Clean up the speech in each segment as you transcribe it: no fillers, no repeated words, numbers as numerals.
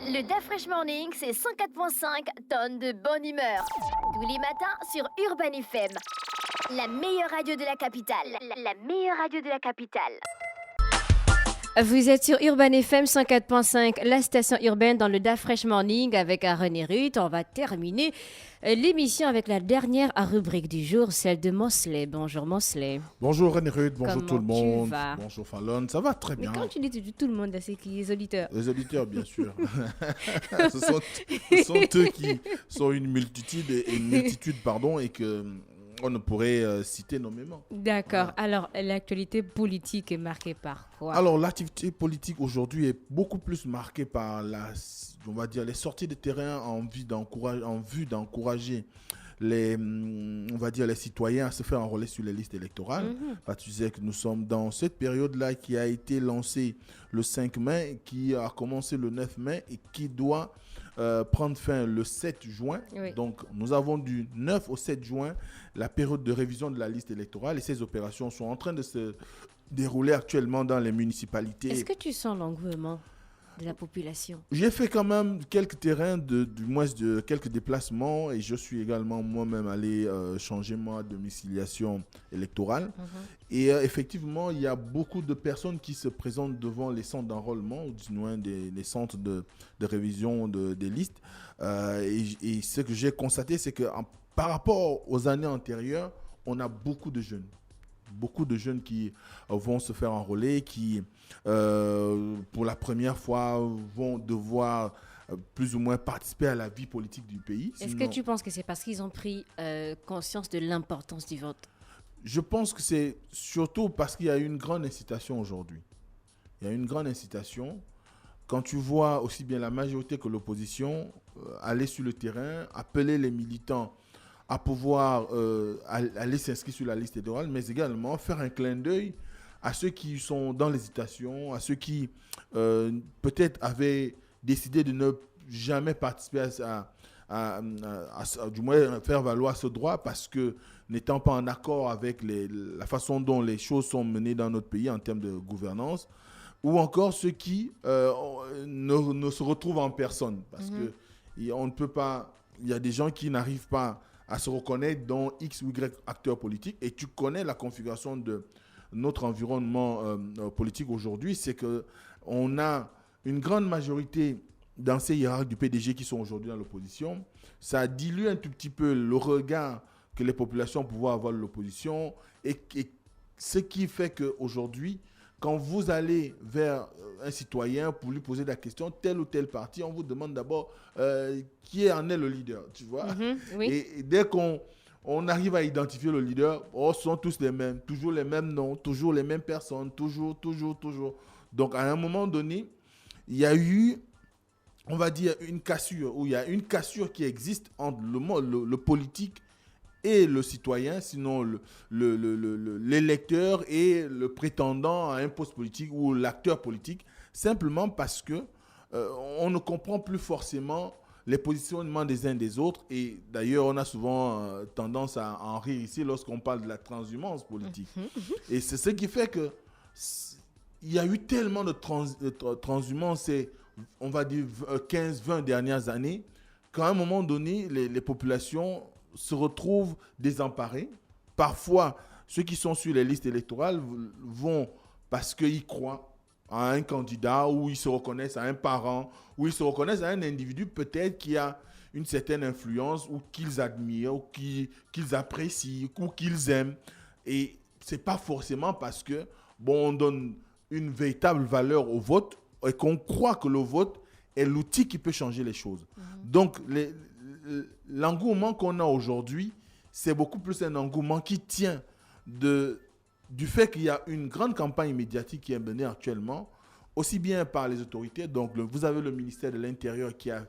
Le DAF Fresh Morning, c'est 104.5 tonnes de bonne humeur. Tous les matins sur Urban FM. La meilleure radio de la capitale. La meilleure radio de la capitale. Vous êtes sur Urban FM 104.5, la station urbaine dans le DAF Fresh Morning avec Aaron et Ruth. On va terminer l'émission avec la dernière rubrique du jour, celle de Mosley. Bonjour Mosley. Bonjour René Ruth, bonjour Comment tout le monde. tu vas? Bonjour Fallon, ça va très Mais bien. quand tu dis tout le monde, c'est qui les auditeurs? Les auditeurs, bien sûr. ce sont eux qui sont une multitude, et que on ne pourrait citer nommément. D'accord. Alors, l'actualité politique est marquée par quoi? Alors, l'activité politique aujourd'hui est beaucoup plus marquée par on va dire, les sorties de terrain en vue d'encourager on va dire les citoyens à se faire enrôler sur les listes électorales. Parce que tu sais que nous sommes dans cette période-là qui a été lancée le 5 mai, qui a commencé le 9 mai et qui doit prendre fin le 7 juin. Oui. Donc, nous avons du 9 au 7 juin la période de révision de la liste électorale et ces opérations sont en train de se dérouler actuellement dans les municipalités. Est-ce que tu sens l'engouement de la population? J'ai fait quand même quelques terrains, du moins de quelques déplacements et je suis également moi-même allé changer ma domiciliation électorale. Et effectivement, il y a beaucoup de personnes qui se présentent devant les centres d'enrôlement ou du moins les centres de révision des listes. Et ce que j'ai constaté, c'est que par rapport aux années antérieures, on a beaucoup de jeunes. Beaucoup de jeunes qui vont se faire enrôler, qui, pour la première fois, vont devoir plus ou moins participer à la vie politique du pays. Est-ce que tu penses que c'est parce qu'ils ont pris conscience de l'importance du vote? Je pense que c'est surtout parce qu'il y a une grande incitation aujourd'hui. Il y a une grande incitation. Quand tu vois aussi bien la majorité que l'opposition aller sur le terrain, appeler les militants à pouvoir aller s'inscrire sur la liste électorale, mais également faire un clin d'œil à ceux qui sont dans l'hésitation, à ceux qui peut-être avaient décidé de ne jamais participer du moins faire valoir ce droit parce que n'étant pas en accord avec la façon dont les choses sont menées dans notre pays en termes de gouvernance, ou encore ceux qui ne se retrouvent en personne parce que on ne peut pas, il y a des gens qui n'arrivent pas à se reconnaître dans X ou Y acteurs politiques. Et tu connais la configuration de notre environnement politique aujourd'hui, c'est qu'on a une grande majorité d'anciens hiérarques du PDG qui sont aujourd'hui dans l'opposition. Ça dilue un tout petit peu le regard que les populations pouvaient avoir de l'opposition. Et ce qui fait qu'aujourd'hui, quand vous allez vers un citoyen pour lui poser la question, tel ou tel parti, on vous demande d'abord qui en est le leader, tu vois. Oui. Et dès qu'on arrive à identifier le leader, ce sont tous les mêmes, toujours les mêmes noms, toujours les mêmes personnes, toujours. Donc, à un moment donné, il y a eu, on va dire, une cassure, où il y a une cassure qui existe entre le politique et le citoyen, sinon l'électeur et le prétendant à un poste politique ou l'acteur politique, simplement parce que on ne comprend plus forcément les positionnements des uns des autres. Et d'ailleurs, on a souvent tendance à en rire ici lorsqu'on parle de la transhumance politique. Et c'est ce qui fait que il y a eu tellement de transhumance, on va dire 15-20 dernières années, qu'à un moment donné, les populations se retrouvent désemparés. Parfois, ceux qui sont sur les listes électorales vont parce qu'ils croient à un candidat ou ils se reconnaissent à un parent ou ils se reconnaissent à un individu peut-être qui a une certaine influence ou qu'ils admirent ou qu'ils apprécient ou qu'ils aiment. Et ce n'est pas forcément parce que on donne une véritable valeur au vote et qu'on croit que le vote est l'outil qui peut changer les choses. Donc, l'engouement qu'on a aujourd'hui, c'est beaucoup plus un engouement qui tient du fait qu'il y a une grande campagne médiatique qui est menée actuellement, aussi bien par les autorités. Donc, vous avez le ministère de l'Intérieur qui a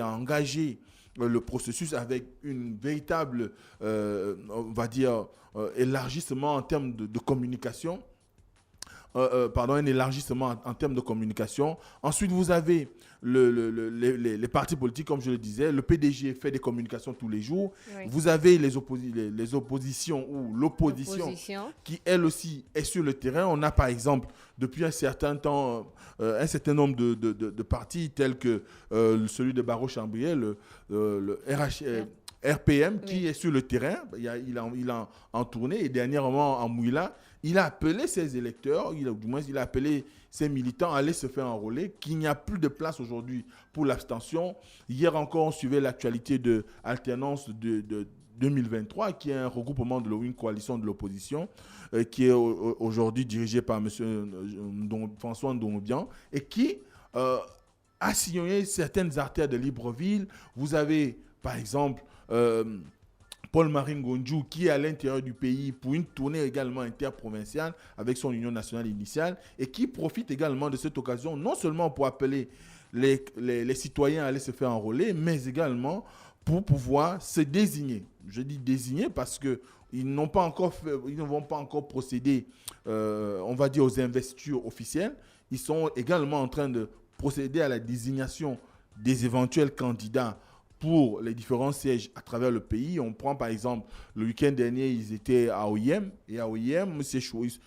engagé le processus avec une véritable, on va dire, élargissement en termes de communication. un élargissement en termes de communication. Ensuite, vous avez les partis politiques, comme je le disais. Le PDG fait des communications tous les jours. Oui. Vous avez les oppositions ou l'opposition qui, elle aussi, est sur le terrain. On a, par exemple, depuis un certain temps, un certain nombre de partis tels que celui de Barreau-Chambrier, le RPM, qui est sur le terrain. Il a en tournée, et dernièrement en Mouila, il a appelé ses électeurs, il a appelé ses militants à aller se faire enrôler, qu'il n'y a plus de place aujourd'hui pour l'abstention. Hier encore, on suivait l'actualité de Alternance de 2023, qui est un regroupement de une coalition de l'opposition, qui est aujourd'hui dirigée par M. François Ndomobian, et qui a sillonné certaines artères de Libreville. Vous avez, par exemple, Paul-Marie Ngonjou, qui est à l'intérieur du pays pour une tournée également interprovinciale avec son union nationale initiale, et qui profite également de cette occasion, non seulement pour appeler les citoyens à aller se faire enrôler, mais également pour pouvoir se désigner. Je dis désigner parce qu'ils ne vont pas encore procéder, on va dire, aux investitures officielles. Ils sont également en train de procéder à la désignation des éventuels candidats pour les différents sièges à travers le pays. On prend par exemple, le week-end dernier, ils étaient à OIM. Et à OIM, M. Chouis,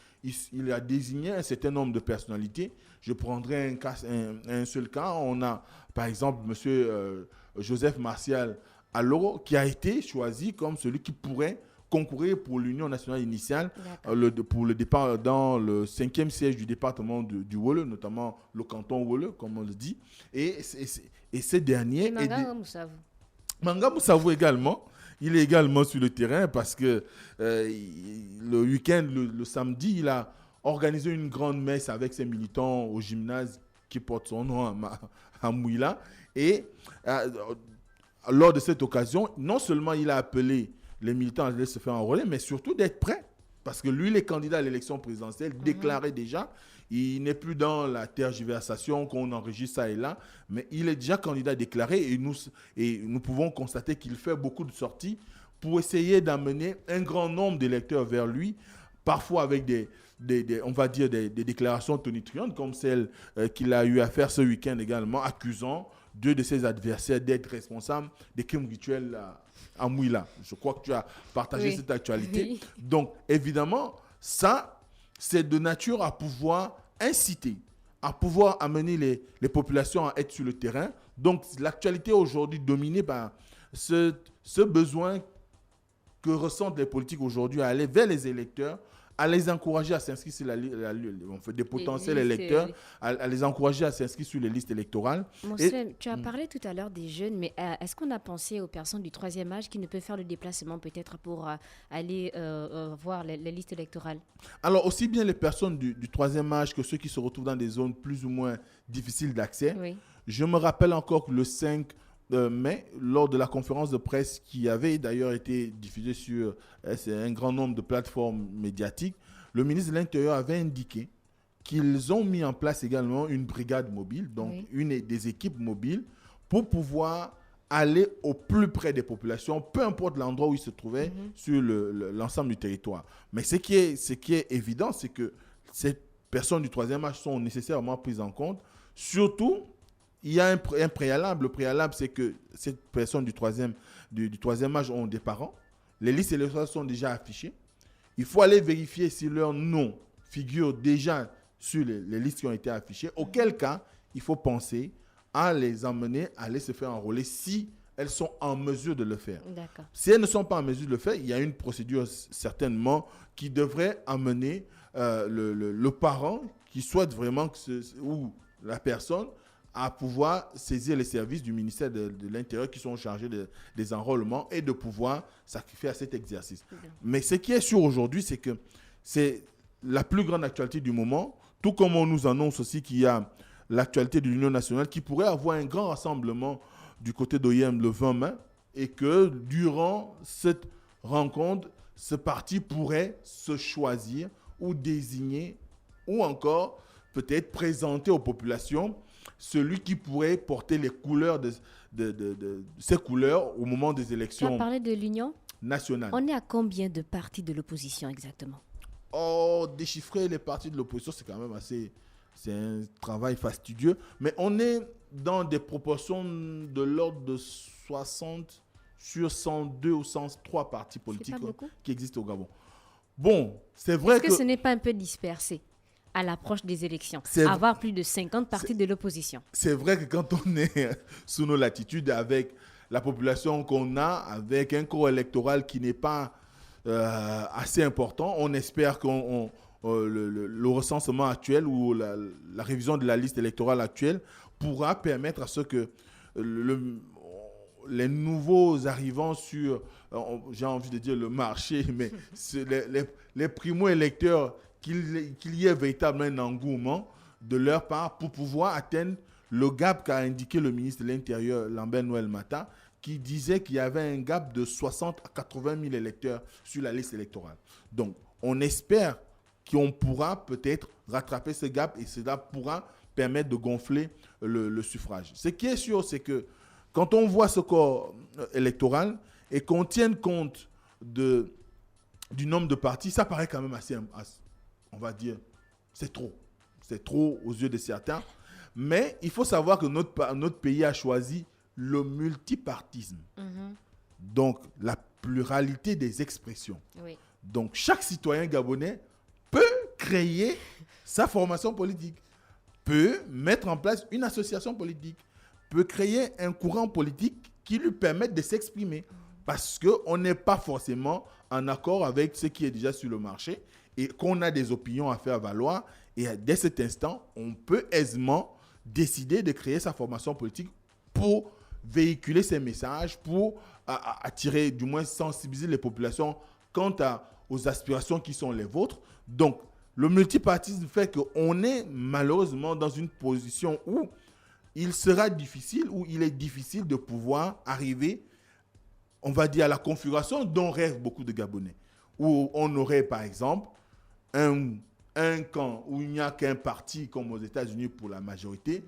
il a désigné un certain nombre de personnalités. Je prendrai un seul cas. On a par exemple M. Joseph Martial Alloro, qui a été choisi comme celui qui pourrait concourir pour l'Union nationale initiale pour le départ dans le 5e siège du département du Wole, notamment le canton Wole, comme on le dit. Et ces derniers... Manga Moussavou également. Il est également sur le terrain parce que le week-end, le samedi, il a organisé une grande messe avec ses militants au gymnase qui porte son nom à Mouila. Et lors de cette occasion, non seulement il a appelé les militants à aller se faire enrôler, mais surtout d'être prêts. Parce que lui, les candidats à l'élection présidentielle déclaraient déjà, il n'est plus dans la tergiversation qu'on enregistre ça et là, mais il est déjà candidat déclaré, et nous pouvons constater qu'il fait beaucoup de sorties pour essayer d'amener un grand nombre d'électeurs vers lui, parfois avec on va dire des déclarations tonitruantes comme celle qu'il a eu à faire ce week-end également, accusant 2 de ses adversaires d'être responsables des crimes rituels à Mouila. Je crois que tu as partagé cette actualité. Oui. Donc, évidemment, ça, c'est de nature à pouvoir inciter, à pouvoir amener les populations à être sur le terrain. Donc, l'actualité aujourd'hui dominée par ce besoin que ressentent les politiques aujourd'hui à aller vers les électeurs, à les encourager à s'inscrire sur on fait des potentiels électeurs, à les encourager à s'inscrire sur les listes électorales. Tu as parlé tout à l'heure des jeunes, mais est-ce qu'on a pensé aux personnes du 3e âge qui ne peuvent faire le déplacement peut-être pour aller voir les listes électorales? Alors, aussi bien les personnes du 3e âge que ceux qui se retrouvent dans des zones plus ou moins difficiles d'accès. Oui. Je me rappelle encore que le 5 mai, lors de la conférence de presse qui avait d'ailleurs été diffusée sur un grand nombre de plateformes médiatiques, le ministre de l'Intérieur avait indiqué qu'ils ont mis en place également une brigade mobile, donc des équipes mobiles, pour pouvoir aller au plus près des populations, peu importe l'endroit où ils se trouvaient sur l'ensemble du territoire. Mais ce qui est évident, c'est que ces personnes du 3e âge sont nécessairement prises en compte, surtout. Il y a un préalable. Le préalable, c'est que ces personnes du 3e âge ont des parents. Les listes électorales sont déjà affichées. Il faut aller vérifier si leur nom figure déjà sur les listes qui ont été affichées. Auquel cas, il faut penser à les emmener à aller se faire enrôler si elles sont en mesure de le faire. D'accord. Si elles ne sont pas en mesure de le faire, il y a une procédure certainement qui devrait amener le parent qui souhaite vraiment ou la personne à pouvoir saisir les services du ministère de l'Intérieur qui sont chargés des enrôlements et de pouvoir sacrifier à cet exercice. Mais ce qui est sûr aujourd'hui, c'est que c'est la plus grande actualité du moment, tout comme on nous annonce aussi qu'il y a l'actualité de l'Union nationale qui pourrait avoir un grand rassemblement du côté d'OIM le 20 mai et que durant cette rencontre, ce parti pourrait se choisir ou désigner ou encore peut-être présenter aux populations celui qui pourrait porter les couleurs de ces couleurs au moment des élections. Tu as parlé de l'Union nationale. On est à combien de partis de l'opposition exactement? déchiffrer les partis de l'opposition, c'est quand même assez... C'est un travail fastidieux. Mais on est dans des proportions de l'ordre de 60 sur 102 ou 103 partis politiques qui existent au Gabon. Bon, c'est vrai que... Est-ce que ce n'est pas un peu dispersé à l'approche des élections, avoir plus de 50 partis de l'opposition? C'est vrai que quand on est sous nos latitudes, avec la population qu'on a, avec un corps électoral qui n'est pas assez important, on espère que le recensement actuel ou la révision de la liste électorale actuelle pourra permettre à ce que les nouveaux arrivants sur, j'ai envie de dire le marché, mais les primo-électeurs, qu'il y ait véritablement un engouement de leur part pour pouvoir atteindre le gap qu'a indiqué le ministre de l'Intérieur, Lambert Noël Mata, qui disait qu'il y avait un gap de 60 à 80 000 électeurs sur la liste électorale. Donc, on espère qu'on pourra peut-être rattraper ce gap et cela pourra permettre de gonfler le suffrage. Ce qui est sûr, c'est que quand on voit ce corps électoral et qu'on tienne compte du nombre de partis, ça paraît quand même assez, on va dire, c'est trop. C'est trop aux yeux de certains. Mais il faut savoir que notre pays a choisi le multipartisme. Donc, la pluralité des expressions. Oui. Donc, chaque citoyen gabonais peut créer sa formation politique, peut mettre en place une association politique, peut créer un courant politique qui lui permette de s'exprimer. Parce qu'on n'est pas forcément en accord avec ce qui est déjà sur le marché et qu'on a des opinions à faire valoir. Et dès cet instant, on peut aisément décider de créer sa formation politique pour véhiculer ses messages, pour attirer, du moins sensibiliser les populations quant aux aspirations qui sont les vôtres. Donc, le multipartisme fait qu'on est malheureusement dans une position où il sera difficile, où il est difficile de pouvoir arriver, on va dire, à la configuration dont rêvent beaucoup de Gabonais. Où on aurait, par exemple, un camp où il n'y a qu'un parti, comme aux États-Unis pour la majorité,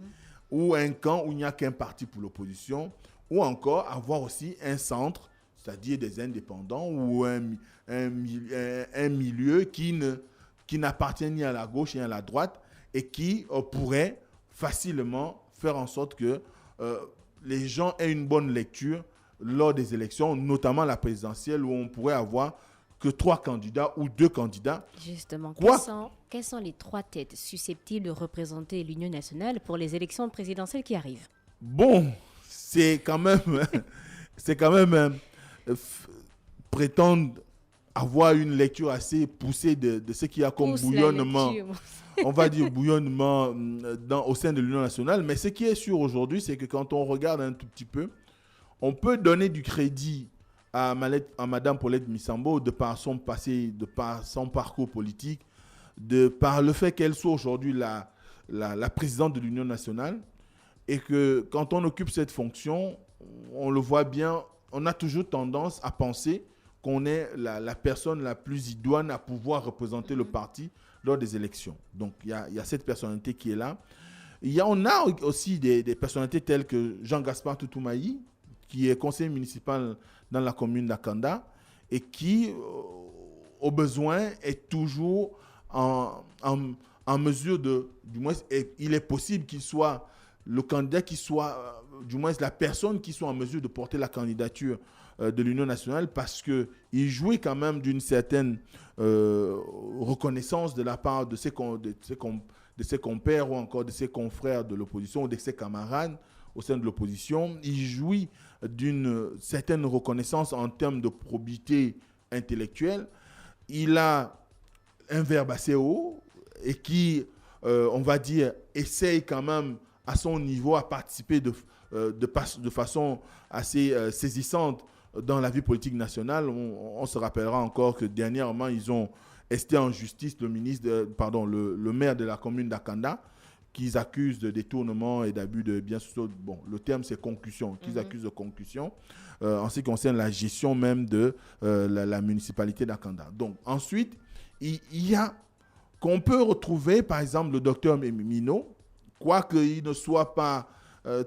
ou un camp où il n'y a qu'un parti pour l'opposition, ou encore avoir aussi un centre, c'est-à-dire des indépendants, ou un milieu qui n'appartient ni à la gauche ni à la droite, et qui pourrait facilement faire en sorte que les gens aient une bonne lecture lors des élections, notamment la présidentielle, où on pourrait avoir que 3 candidats ou 2 candidats. Justement, quelles sont les 3 têtes susceptibles de représenter l'Union nationale pour les élections présidentielles qui arrivent? Bon, c'est quand même prétendre avoir une lecture assez poussée de ce qu'il y a comme bouillonnement. On va dire bouillonnement au sein de l'Union nationale. Mais ce qui est sûr aujourd'hui, c'est que quand on regarde un tout petit peu, on peut donner du crédit à Mme Paulette Missambo de par son passé, de par son parcours politique, de par le fait qu'elle soit aujourd'hui la présidente de l'Union nationale, et que quand on occupe cette fonction, on le voit bien, on a toujours tendance à penser qu'on est la personne la plus idoine à pouvoir représenter le parti lors des élections. Donc, il y a cette personnalité qui est là. On a aussi des personnalités telles que Jean-Gaspard Toutoumaï, qui est conseiller municipal dans la commune d'Akanda et qui, au besoin, est toujours en mesure du moins, il est possible qu'il soit le candidat qui soit, du moins la personne qui soit en mesure de porter la candidature de l'Union nationale, parce qu'il jouit quand même d'une certaine reconnaissance de la part de ses compères ou encore de ses confrères de l'opposition ou de ses camarades au sein de l'opposition. Il jouit d'une certaine reconnaissance en termes de probité intellectuelle. Il a un verbe assez haut et qui, on va dire, essaye quand même à son niveau à participer de façon assez saisissante dans la vie politique nationale. On se rappellera encore que dernièrement, ils ont esté en justice le maire de la commune d'Akanda, qu'ils accusent de détournement et d'abus de biens sociaux. Bon, le terme, c'est concussion, qu'ils accusent de concussion, en ce qui concerne la gestion même de la municipalité d'Akanda. Donc, ensuite, il y a qu'on peut retrouver, par exemple, le docteur Mino, quoiqu'il ne soit pas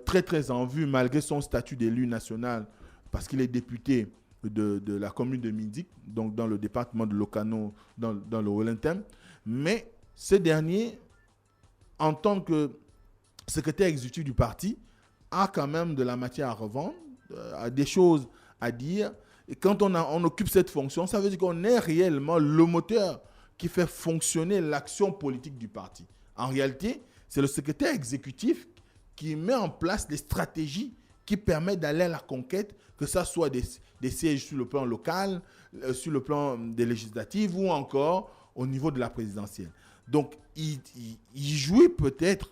très, très en vue, malgré son statut d'élu national, parce qu'il est député de la commune de Mindic, donc dans le département de Lokano, dans le Wellington. Mais ce dernier, en tant que secrétaire exécutif du parti, a quand même de la matière à revendre, a des choses à dire. Et quand on occupe cette fonction, ça veut dire qu'on est réellement le moteur qui fait fonctionner l'action politique du parti. En réalité, c'est le secrétaire exécutif qui met en place les stratégies qui permettent d'aller à la conquête, que ce soit des sièges sur le plan local, sur le plan des législatives ou encore au niveau de la présidentielle. Donc, il jouit peut-être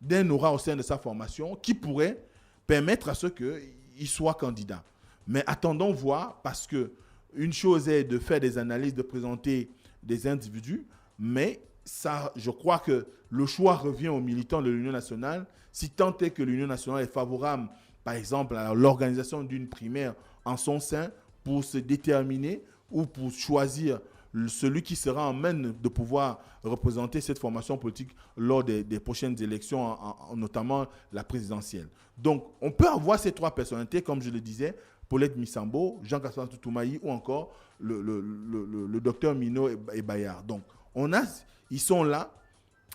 d'un aura au sein de sa formation qui pourrait permettre à ce qu'il soit candidat. Mais attendons voir, parce que une chose est de faire des analyses, de présenter des individus, mais ça, je crois que le choix revient aux militants de l'Union nationale. Si tant est que l'Union nationale est favorable, par exemple, à l'organisation d'une primaire en son sein pour se déterminer ou pour choisir celui qui sera en même de pouvoir représenter cette formation politique lors des prochaines élections, notamment la présidentielle. Donc, on peut avoir ces trois personnalités, comme je le disais, Paulette Misambo, Jean-Gaspard Toumaï ou encore le docteur Mino et Bayard. Donc, ils sont là.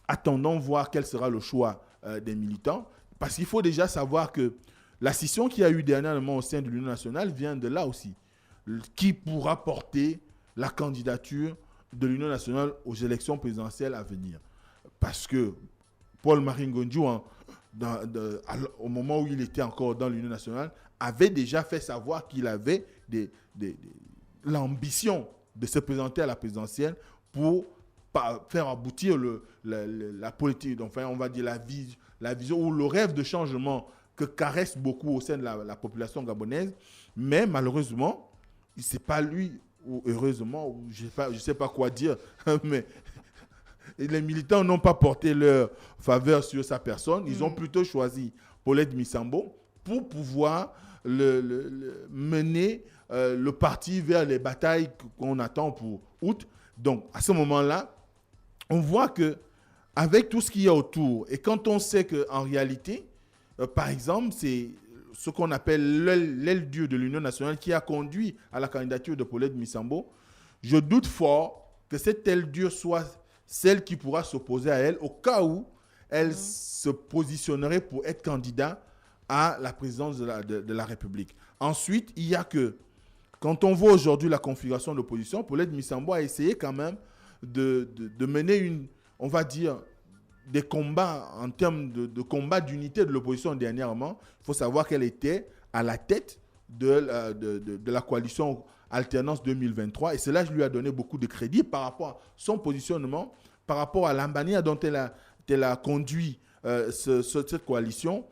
Attendons voir quel sera le choix des militants. Parce qu'il faut déjà savoir que la scission qu'il y a eu dernièrement au sein de l'Union nationale vient de là aussi. Qui pourra porter la candidature de l'Union nationale aux élections présidentielles à venir? Parce que Paul-Marie Ngondu, au moment où il était encore dans l'Union nationale, avait déjà fait savoir qu'il avait l'ambition de se présenter à la présidentielle pour faire aboutir la politique, enfin on va dire la vision ou le rêve de changement que caresse beaucoup au sein de la population gabonaise. Mais malheureusement, ce n'est pas lui, ou heureusement, ou je ne sais pas quoi dire, mais les militants n'ont pas porté leur faveur sur sa personne. Ils ont plutôt choisi Paulette Misambo pour pouvoir mener le parti vers les batailles qu'on attend pour août. Donc, à ce moment-là, on voit que avec tout ce qu'il y a autour, et quand on sait qu'en réalité, par exemple, c'est ce qu'on appelle l'aile dure de l'Union nationale qui a conduit à la candidature de Paulette Misambo, je doute fort que cette aile dure soit celle qui pourra s'opposer à elle au cas où elle se positionnerait pour être candidat à la présidence de la République. Ensuite, il y a que, quand on voit aujourd'hui la configuration de l'opposition, Paulette Misambo a essayé quand même de mener on va dire, des combats en termes de combats d'unité de l'opposition dernièrement. Il faut savoir qu'elle était à la tête de la coalition Alternance 2023 et cela lui a donné beaucoup de crédit par rapport à son positionnement, par rapport à la manière dont elle a conduit cette coalition,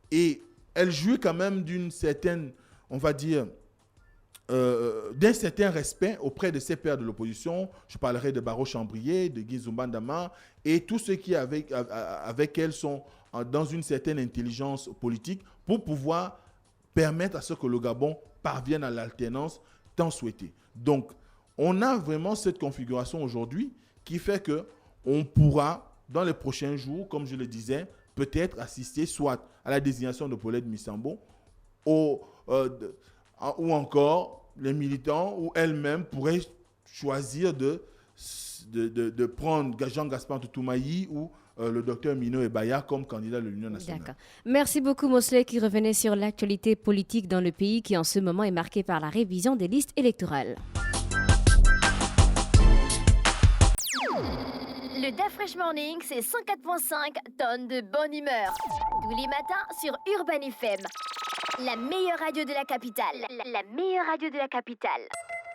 et elle jouit quand même d'une certaine, on va dire, d'un certain respect auprès de ses pairs de l'opposition. Je parlerai de Baro Chambrier, de Guy Zumbandama et tous ceux qui avec elle sont dans une certaine intelligence politique pour pouvoir permettre à ce que le Gabon parvienne à l'alternance tant souhaitée. Donc, on a vraiment cette configuration aujourd'hui qui fait qu'on pourra, dans les prochains jours, comme je le disais, peut-être assister soit à la désignation de Paulette Misambo ou encore les militants ou elles-mêmes pourraient choisir de prendre Jean-Gaspard Toumaï ou le docteur Mino Ebaya comme candidat de l'Union nationale. D'accord. Merci beaucoup Mosley qui revenait sur l'actualité politique dans le pays qui en ce moment est marquée par la révision des listes électorales. Le DaFresh Morning, c'est 104.5 tonnes de bonne humeur. Tous les matins sur Urban FM. La meilleure radio de la capitale. La meilleure radio de la capitale.